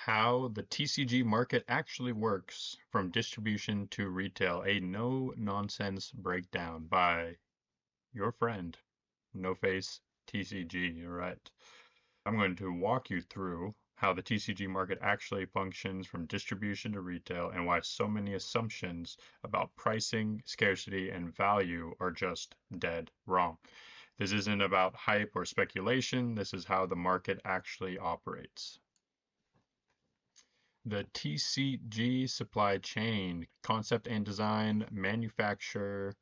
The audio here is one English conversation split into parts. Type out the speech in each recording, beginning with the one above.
How the TCG market actually works from distribution to retail, a no-nonsense breakdown by your friend, NoFace TCG. All right. I'm going to walk you through how the TCG market actually functions from distribution to retail and why so many assumptions about pricing, scarcity, and value are just dead wrong. This isn't about hype or speculation. This is how the market actually operates. The TCG supply chain, concept and design, manufacturer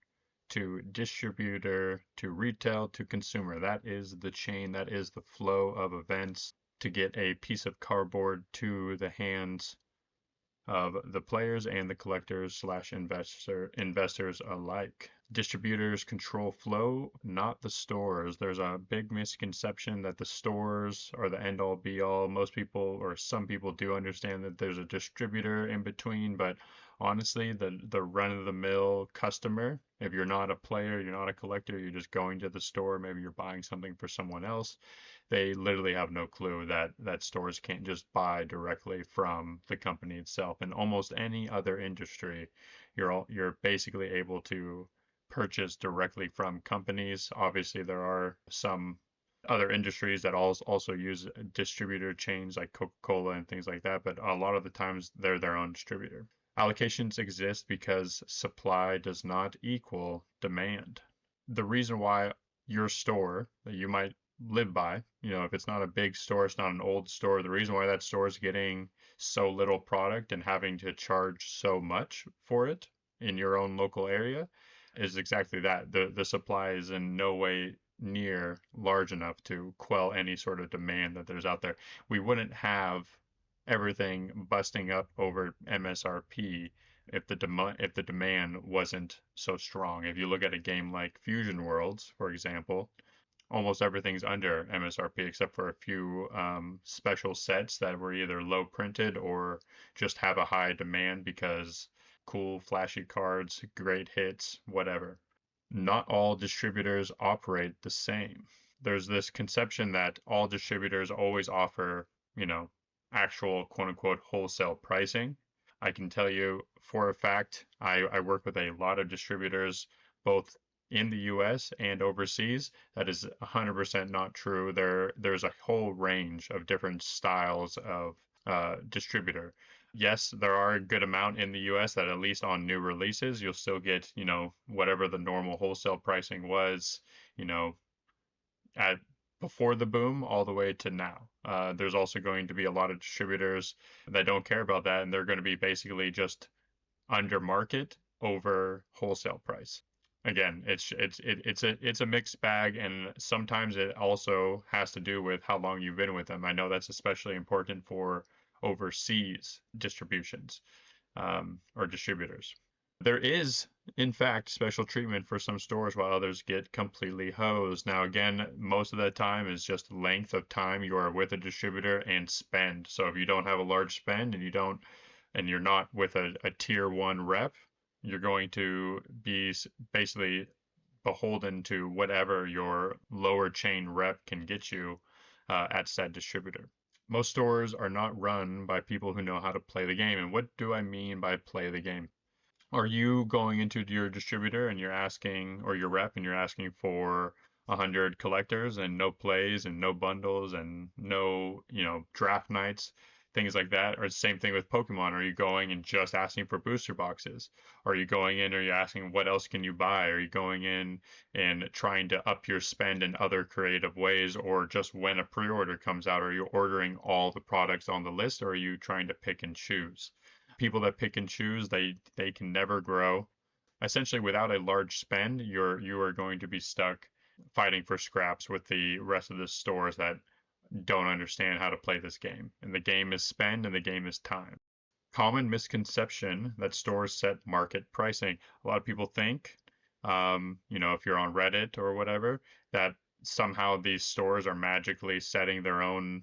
to distributor to retail to consumer. That is the chain, that is the flow of events to get a piece of cardboard to the hands of the players and the collectors slash investors alike. Distributors control flow, not the stores. There's a big misconception that the stores are the end all be all. Most people or some people do understand that there's a distributor in between, but honestly, the run of the mill customer, if you're not a player, you're not a collector, you're just going to the store, maybe you're buying something for someone else, they literally have no clue that stores can't just buy directly from the company itself. In almost any other industry, you're basically able to purchase directly from companies. Obviously, there are some other industries that also use distributor chains like Coca-Cola and things like that, but a lot of the times they're their own distributor. Allocations exist because supply does not equal demand. The reason why your store that you might live by, if it's not a big store, it's not an old store, the reason why that store is getting so little product and having to charge so much for it in your own local area is exactly that. The supply is in no way near large enough to quell any sort of demand that there's out there. We wouldn't have everything busting up over MSRP if the demand wasn't so strong. If you look at a game like Fusion Worlds, for example, almost everything's under MSRP except for a few special sets that were either low printed or just have a high demand because cool, flashy cards, great hits, whatever. Not all distributors operate the same. There's this conception that all distributors always offer, actual quote unquote wholesale pricing. I can tell you for a fact, I work with a lot of distributors, both in the US and overseas. That is 100% not true. There's a whole range of different styles of distributor. Yes, there are a good amount in the US that at least on new releases, you'll still get, whatever the normal wholesale pricing was, at before the boom all the way to now. There's also going to be a lot of distributors that don't care about that, and they're going to be basically just under market over wholesale price. Again, it's a mixed bag, and sometimes it also has to do with how long you've been with them. I know that's especially important for overseas distributions or distributors. There is, in fact, special treatment for some stores while others get completely hosed. Now, again, most of the time is just length of time you are with a distributor and spend. So if you don't have a large spend and you're not with a tier one rep, you're going to be basically beholden to whatever your lower chain rep can get you at said distributor. Most stores are not run by people who know how to play the game. And what do I mean by play the game? Are you going into your distributor and you're asking, or your rep, and you're asking for 100 collectors and no plays and no bundles and no, draft nights, things like that? Or the same thing with Pokemon. Are you going and just asking for booster boxes? Are you going in, are you asking what else can you buy? Are you going in and trying to up your spend in other creative ways? Or just when a pre-order comes out, are you ordering all the products on the list, or are you trying to pick and choose? People that pick and choose, they can never grow. Essentially, without a large spend, you are going to be stuck fighting for scraps with the rest of the stores that don't understand how to play this game. And the game is spend and the game is time. Common misconception that stores set market pricing. A lot of people think, if you're on Reddit or whatever, that somehow these stores are magically setting their own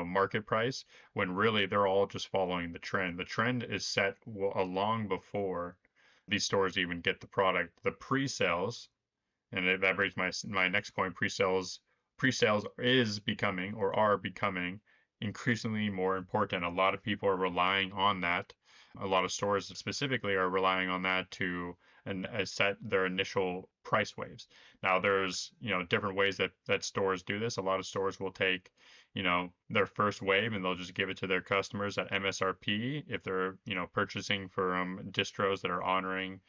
market price, when really they're all just following the trend. The trend is set long before these stores even get the product. The pre-sales, and that brings my next point, pre-sales is becoming or are becoming increasingly more important. A lot of people are relying on that. A lot of stores specifically are relying on that to set their initial price waves. Now there's, different ways that stores do this. A lot of stores will take, their first wave and they'll just give it to their customers at MSRP if they're, purchasing from distros that are honoring,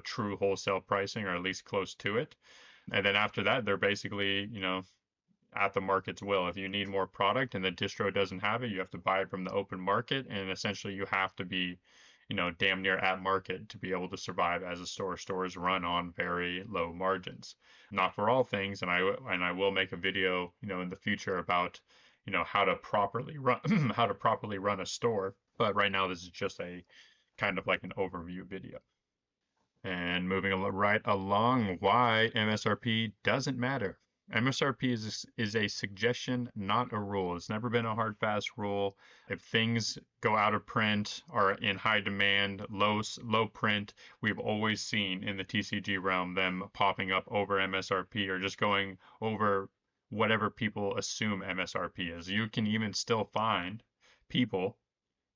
true wholesale pricing or at least close to it. And then after that, they're basically, at the market's will. If you need more product and the distro doesn't have it, you have to buy it from the open market, and essentially you have to be, damn near at market to be able to survive as a store. Stores run on very low margins. Not for all things, and I will make a video, in the future about, how to properly run how to properly run a store. But right now, this is just a kind of like an overview video. And moving right along, why MSRP doesn't matter. MSRP is a suggestion, not a rule. It's never been a hard, fast rule. If things go out of print, are in high demand, low print, we've always seen in the TCG realm them popping up over MSRP or just going over whatever people assume MSRP is. You can even still find people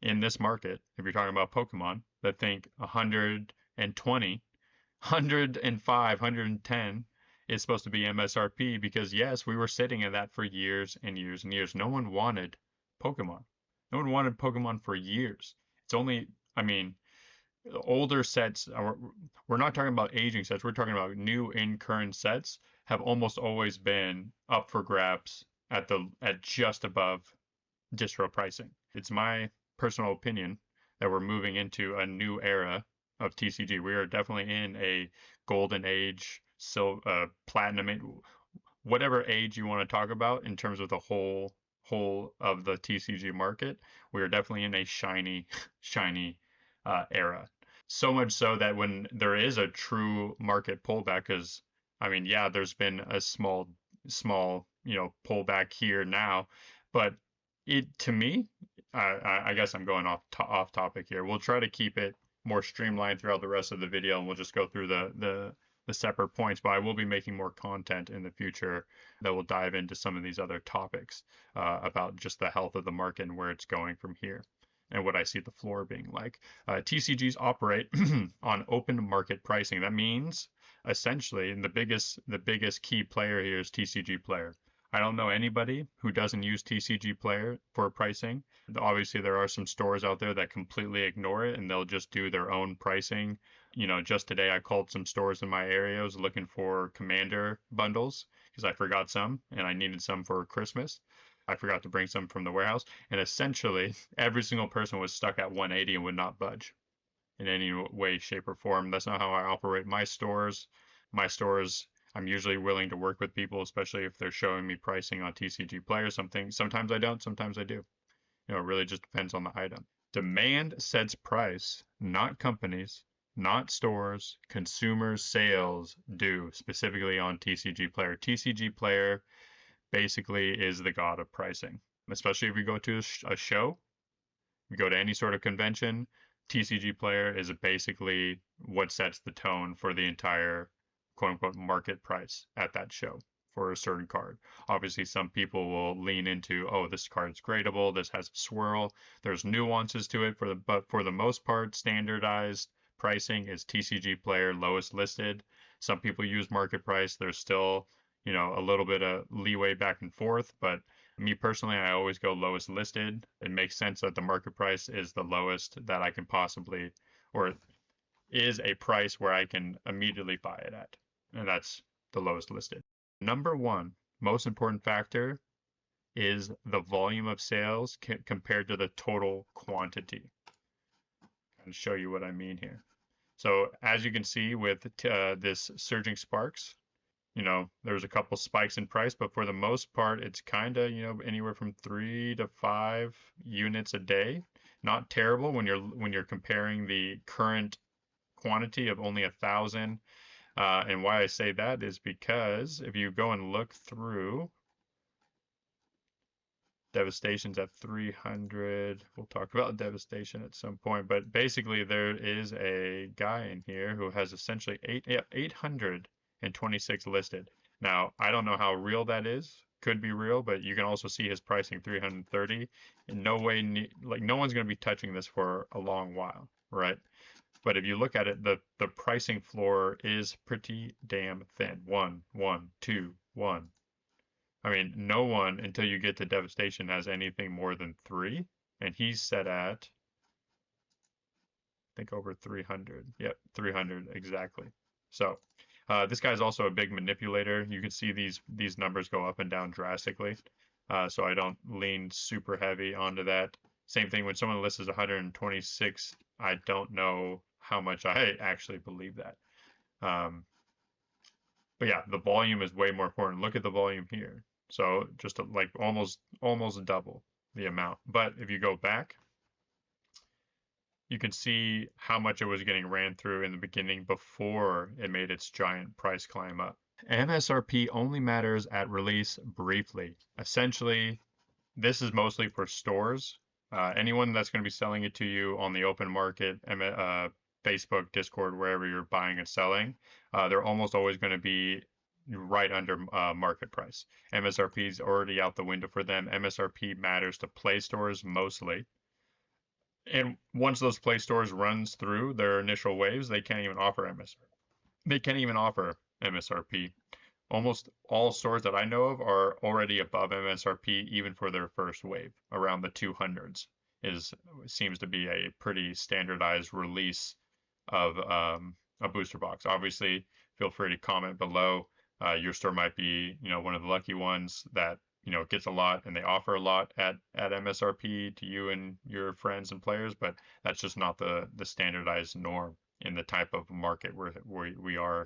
in this market, if you're talking about Pokemon, that think 120, 105, 110 is supposed to be MSRP because, yes, we were sitting at that for years and years and years. No one wanted Pokemon. No one wanted Pokemon for years. It's only, I mean, older sets, we're not talking about aging sets, we're talking about new in current sets have almost always been up for grabs at just above distro pricing. It's my personal opinion that we're moving into a new era of TCG. We are definitely in a golden age, platinum, whatever age you want to talk about in terms of the whole of the TCG market. We are definitely in a shiny era. So much so that when there is a true market pullback, because I mean, yeah, there's been a small pullback here now, but to me, I guess I'm going off topic here. We'll try to keep it more streamlined throughout the rest of the video, and we'll just go through the separate points. But I will be making more content in the future that will dive into some of these other topics about just the health of the market and where it's going from here, and what I see the floor being like. TCGs operate on open market pricing. That means essentially, and the biggest key player here is TCG Player. I don't know anybody who doesn't use TCG Player for pricing. Obviously, there are some stores out there that completely ignore it and they'll just do their own pricing. Just today I called some stores in my area. I was looking for Commander bundles because I forgot some and I needed some for Christmas. I forgot to bring some from the warehouse. And essentially, every single person was stuck at 180 and would not budge in any way, shape, or form. That's not how I operate my stores. My stores, I'm usually willing to work with people, especially if they're showing me pricing on TCG Player. Sometimes I don't, sometimes I do. It really just depends on the item. Demand sets price, not companies, not stores. Consumers' sales do, specifically on TCG Player. TCG Player basically is the god of pricing, especially if you go to a show, you go to any sort of convention. TCG Player is basically what sets the tone for the entire quote unquote market price at that show for a certain card. Obviously, some people will lean into, oh, this card's gradable, this has a swirl. There's nuances to it, but for the most part, standardized pricing is TCG Player lowest listed. Some people use market price. There's still, a little bit of leeway back and forth, but me personally, I always go lowest listed. It makes sense that the market price is the lowest that I can possibly, or is a price where I can immediately buy it at. And that's the lowest listed. Number one, most important factor is the volume of sales compared to the total quantity. I'll show you what I mean here. So as you can see with this Surging Sparks, there's a couple spikes in price, but for the most part, it's kind of, anywhere from 3 to 5 units a day. Not terrible when you're comparing the current quantity of only 1,000. And why I say that is because if you go and look through, Devastation's at 300. We'll talk about Devastation at some point, but basically there is a guy in here who has essentially 826 listed. Now, I don't know how real that is. could be real, but you can also see his pricing 330. In no way, like no one's going to be touching this for a long while, right? But if you look at it, the pricing floor is pretty damn thin. One, one, two, one. I mean, no one until you get to Devastation has anything more than three, and he's set at I think over 300. Yep, 300 exactly. So this guy's also a big manipulator. You can see these numbers go up and down drastically. So I don't lean super heavy onto that. Same thing when someone lists as 126, I don't know how much I actually believe that. Um, but yeah, the volume is way more important. Look at the volume here. So just like almost double the amount. But if you go back, you can see how much it was getting ran through in the beginning before it made its giant price climb up. MSRP only matters at release briefly. Essentially, this is mostly for stores. Anyone that's going to be selling it to you on the open market, Facebook, Discord, wherever you're buying and selling, they're almost always going to be right under market price. MSRP is already out the window for them. MSRP matters to Play stores mostly. And once those Play stores runs through their initial waves, they can't even offer MSRP. They can't even offer MSRP. Almost all stores that I know of are already above MSRP, even for their first wave, around the 200s. Seems to be a pretty standardized release of a booster box. Obviously, feel free to comment below. Your store might be, one of the lucky ones that gets a lot and they offer a lot at MSRP to you and your friends and players, but that's just not the standardized norm in the type of market we are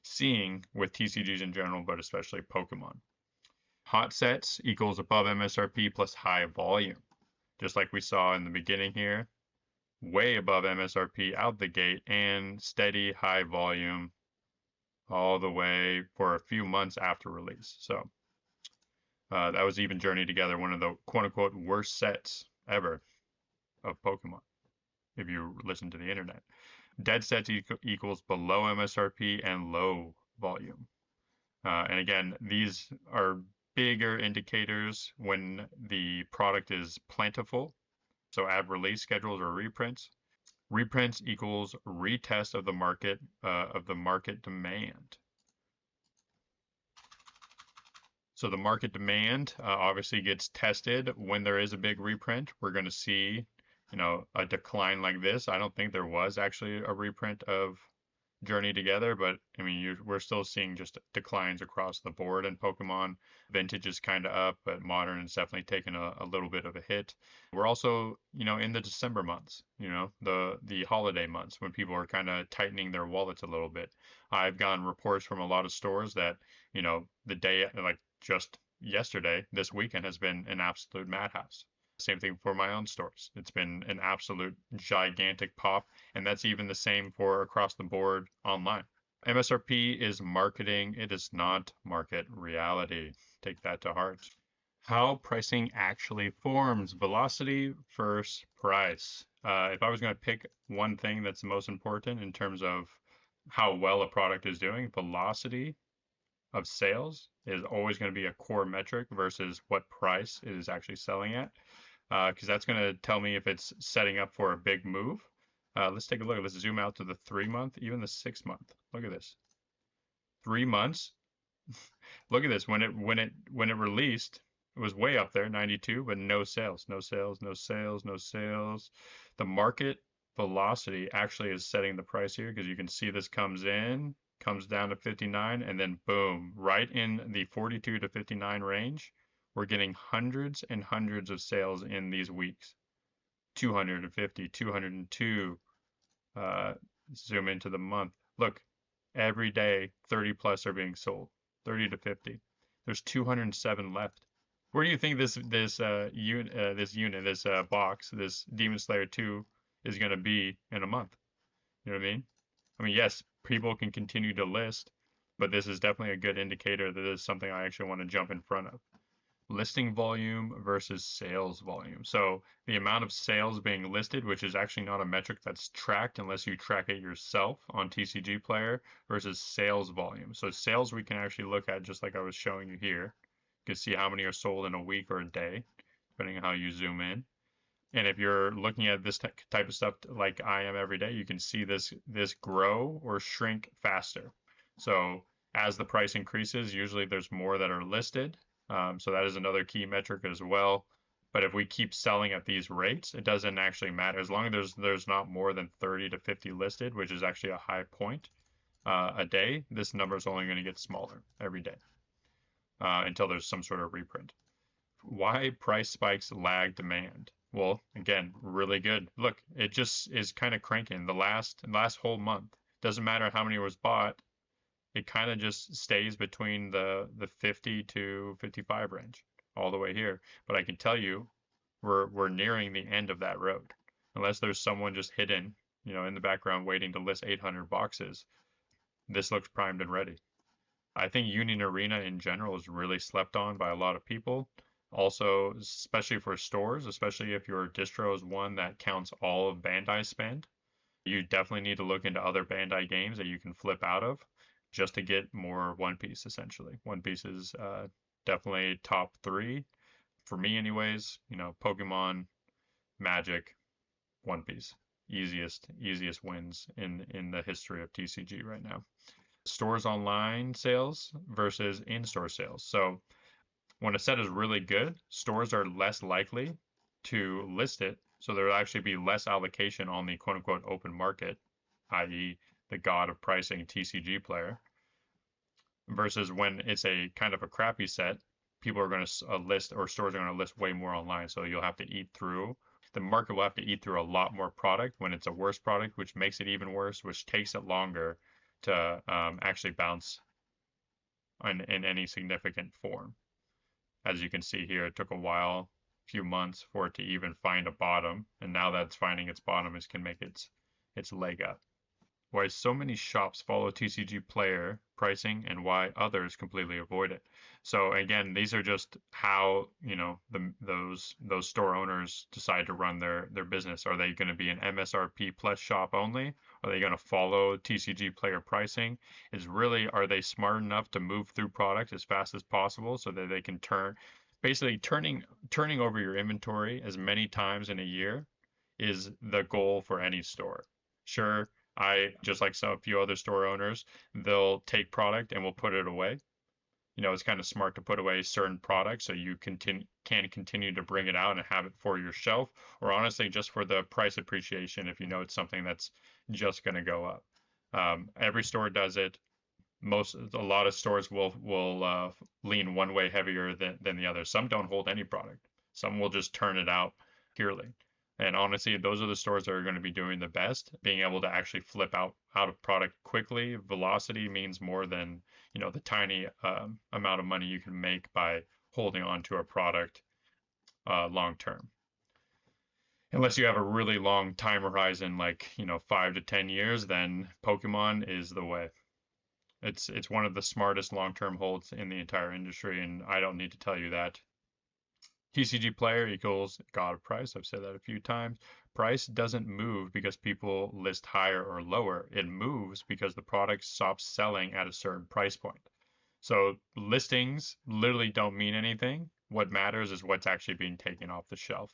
seeing with TCGs in general, but especially Pokemon. Hot sets equals above MSRP plus high volume, just like we saw in the beginning here, way above MSRP out the gate and steady high volume all the way for a few months after release. So that was even Journey Together, one of the quote-unquote worst sets ever of Pokemon, if you listen to the internet. Dead sets equals below MSRP and low volume. And again, these are bigger indicators when the product is plentiful. So add release schedules or reprints. Reprints equals retest of the market demand. So the market demand obviously gets tested when there is a big reprint. We're going to see, a decline like this. I don't think there was actually a reprint of Journey Together, but I mean, we're still seeing just declines across the board in Pokemon. Vintage is kind of up, but Modern is definitely taking a little bit of a hit. We're also, in the December months, the holiday months when people are kind of tightening their wallets a little bit. I've gotten reports from a lot of stores that, the day, like just yesterday, this weekend has been an absolute madhouse. Same thing for my own stores. It's been an absolute gigantic pop, and that's even the same for across the board online. MSRP is marketing, it is not market reality. Take that to heart. How pricing actually forms, velocity versus price. If I was going to pick one thing that's the most important in terms of how well a product is doing, velocity of sales is always going to be a core metric versus what price it is actually selling at. Because that's going to tell me if it's setting up for a big move. Let's take a look. Let's zoom out to the 3-month, even the 6-month. Look at this. 3 months. Look at this. When it released, it was way up there, 92, but no sales, no sales, no sales, no sales. The market velocity actually is setting the price here because you can see this comes down to 59, and then boom, right in the 42 to 59 range. We're getting hundreds and hundreds of sales in these weeks. 250, 202. Zoom into the month. Look, every day 30 plus are being sold. 30 to 50. There's 207 left. Where do you think this box, this Demon Slayer 2, is going to be in a month? You know what I mean? I mean, yes, people can continue to list, but this is definitely a good indicator that this is something I actually want to jump in front of. Listing volume versus sales volume. So the amount of sales being listed, which is actually not a metric that's tracked unless you track it yourself on TCG Player, versus sales volume. So sales we can actually look at just like I was showing you here. can see how many are sold in a week or a day, depending on how you zoom in. And if you're looking at this type of stuff like I am every day, you can see this grow or shrink faster. So as the price increases, usually there's more that are listed. So that is another key metric as well. But if we keep selling at these rates, it doesn't actually matter. As long as there's not more than 30 to 50 listed, which is actually a high point a day, this number is only going to get smaller every day until there's some sort of reprint. Why price spikes lag demand? Well, again, really good. Look, it just is kind of cranking. The last whole month, doesn't matter how many was bought, it kind of just stays between the 50 to 55 range all the way here. But I can tell you, we're nearing the end of that road. Unless there's someone just hidden, in the background waiting to list 800 boxes, this looks primed and ready. I think Union Arena in general is really slept on by a lot of people. Also, especially for stores, especially if your distro is one that counts all of Bandai's spend, you definitely need to look into other Bandai games that you can flip out of just to get more One Piece, essentially. One Piece is definitely top three for me anyways. Pokemon, Magic, One Piece. Easiest wins in the history of TCG right now. Stores online sales versus in-store sales. So when a set is really good, stores are less likely to list it. So there'll actually be less allocation on the quote unquote open market, i.e., the god of pricing TCG player, versus when it's a kind of a crappy set, people are going to list, or stores are going to list way more online. So you'll have to eat through. The market will have to eat through a lot more product when it's a worse product, which makes it even worse, which takes it longer to actually bounce in any significant form. As you can see here, it took a while, few months for it to even find a bottom, and now that it's finding its bottom, it can make its leg up. Why so many shops follow TCG player pricing and why others completely avoid it. So again, these are just how those store owners decide to run their business. Are they going to be an MSRP plus shop only? Are they going to follow TCG player pricing? Are they smart enough to move through product as fast as possible so that they can turning over your inventory as many times in a year is the goal for any store. Sure, just like a few other store owners, they'll take product and will put it away. It's kind of smart to put away certain products so you can continue to bring it out and have it for your shelf, or honestly, just for the price appreciation if it's something that's just going to go up. Every store does it. A lot of stores will lean one way heavier than the other. Some don't hold any product. Some will just turn it out purely. And honestly, those are the stores that are going to be doing the best, being able to actually flip out of product quickly. Velocity means more than, the tiny amount of money you can make by holding on to a product long term. Unless you have a really long time horizon, like, 5 to 10 years, then Pokemon is the way. It's one of the smartest long-term holds in the entire industry, and I don't need to tell you that. TCG player equals god of price. I've said that a few times. Price doesn't move because people list higher or lower. It moves because the product stops selling at a certain price point. So listings literally don't mean anything. What matters is what's actually being taken off the shelf.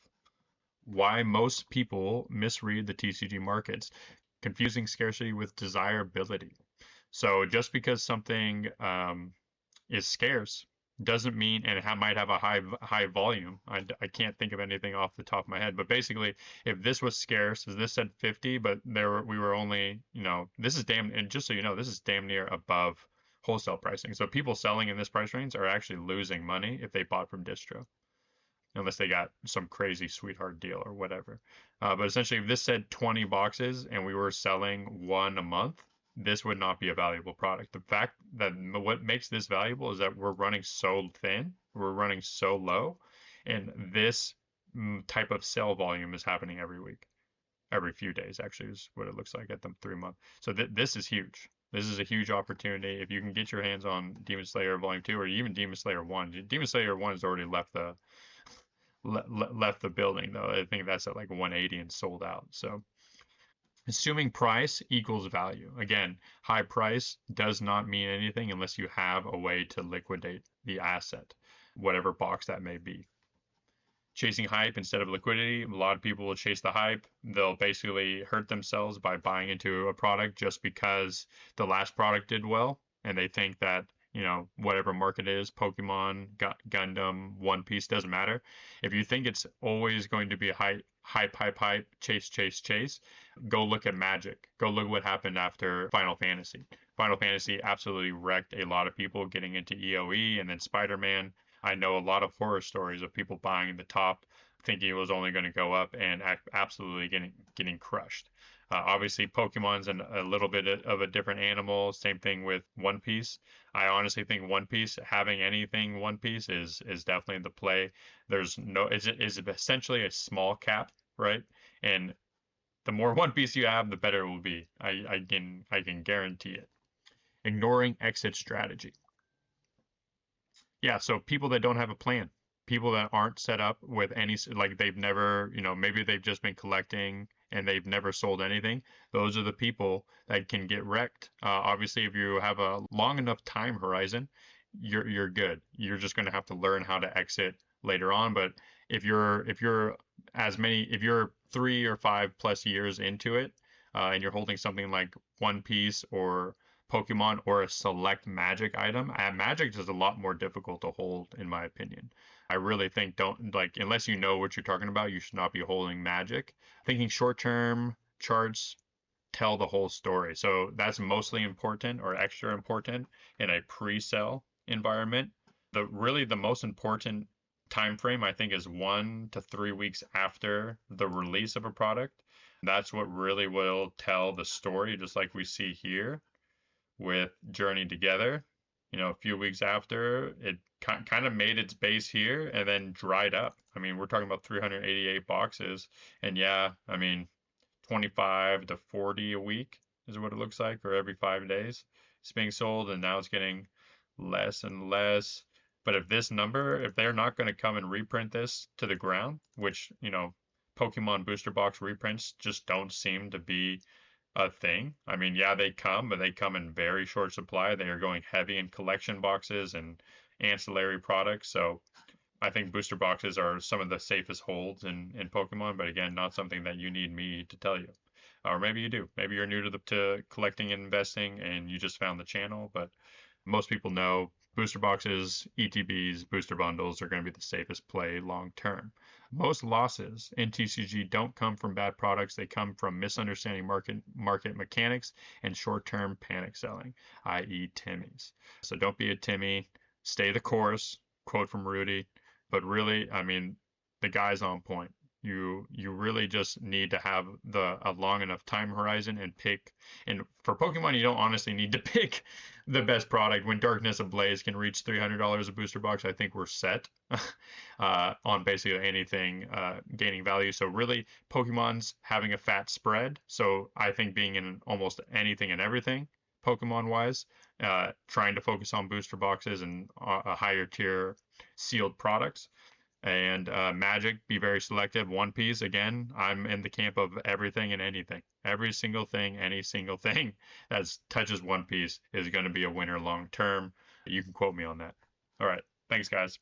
Why most people misread the TCG markets. Confusing scarcity with desirability. So just because something is scarce doesn't mean, and it might have a high volume. I can't think of anything off the top of my head, but basically, if this was scarce, as this said 50, but we were only, this is and just so you know, this is damn near above wholesale pricing. So people selling in this price range are actually losing money if they bought from distro, unless they got some crazy sweetheart deal or whatever. But essentially, if this said 20 boxes and we were selling one a month, this would not be a valuable product. The fact that what makes this valuable is that we're running so thin, we're running so low, and this type of sell volume is happening every week, every few days, actually, is what it looks like at the 3 month. So this is huge. This is a huge opportunity. If you can get your hands on Demon Slayer Volume 2 or even Demon Slayer 1, Demon Slayer 1 has already left the building, though. I think that's at like 180 and sold out. So assuming price equals value. Again, high price does not mean anything unless you have a way to liquidate the asset. whatever box that may be. Chasing hype instead of liquidity. A lot of people will chase the hype. They'll basically hurt themselves by buying into a product just because the last product did well, and they think that, whatever market is, Pokemon, Gundam, One Piece, doesn't matter. If you think it's always going to be hype, chase, chase, chase, go look at Magic. Go look what happened after Final Fantasy. Final Fantasy absolutely wrecked a lot of people getting into EOE, and then Spider-Man. I know a lot of horror stories of people buying the top, thinking it was only going to go up, and absolutely getting crushed. Obviously, Pokemon's a little bit of a different animal. Same thing with One Piece. I honestly think One Piece, having anything One Piece, is definitely the play. There's no, is essentially a small cap, right? And the more One Piece you have, the better it will be. I can guarantee it. Ignoring exit strategy. Yeah, so people that don't have a plan, people that aren't set up with any, like they've never, maybe they've just been collecting and they've never sold anything. Those are the people that can get wrecked. Obviously, if you have a long enough time horizon, you're good. You're just going to have to learn how to exit later on. But if you're 3 or 5 plus years into it, and you're holding something like One Piece or Pokemon or a select Magic item, Magic is a lot more difficult to hold, in my opinion. I really think don't like unless you know what you're talking about, you should not be holding Magic. Thinking short-term charts tell the whole story. So that's mostly important or extra important in a pre-sale environment. The most important time frame I think is 1 to 3 weeks after the release of a product. That's what really will tell the story, just like we see here with Journey Together. A few weeks after, it kind of made its base here and then dried up. I mean, we're talking about 388 boxes. And yeah, I mean, 25 to 40 a week is what it looks like, or every 5 days it's being sold. And now it's getting less and less. But if they're not going to come and reprint this to the ground, which, Pokemon booster box reprints just don't seem to be a thing. I mean, yeah, they come, but they come in very short supply. They are going heavy in collection boxes and ancillary products. So I think booster boxes are some of the safest holds in Pokemon, but again, not something that you need me to tell you. Or maybe you do. Maybe you're new to collecting and investing and you just found the channel, but most people know booster boxes, ETBs, booster bundles are going to be the safest play long term. Most losses in TCG don't come from bad products. They come from misunderstanding market mechanics and short-term panic selling, i.e. Timmies. So don't be a Timmy. Stay the course. Quote from Rudy. But really, I mean, the guy's on point. You really just need to have a long enough time horizon and pick. And for Pokemon, you don't honestly need to pick the best product. When Darkness Ablaze can reach $300 a booster box, I think we're set on basically anything gaining value. So really, Pokemon's having a fat spread. So I think being in almost anything and everything, Pokemon-wise, trying to focus on booster boxes and a higher tier sealed products. And Magic, be very selective. One Piece, again, I'm in the camp of everything and anything. Every single thing, any single thing that touches One Piece is going to be a winner long term. You can quote me on that. All right. Thanks, guys.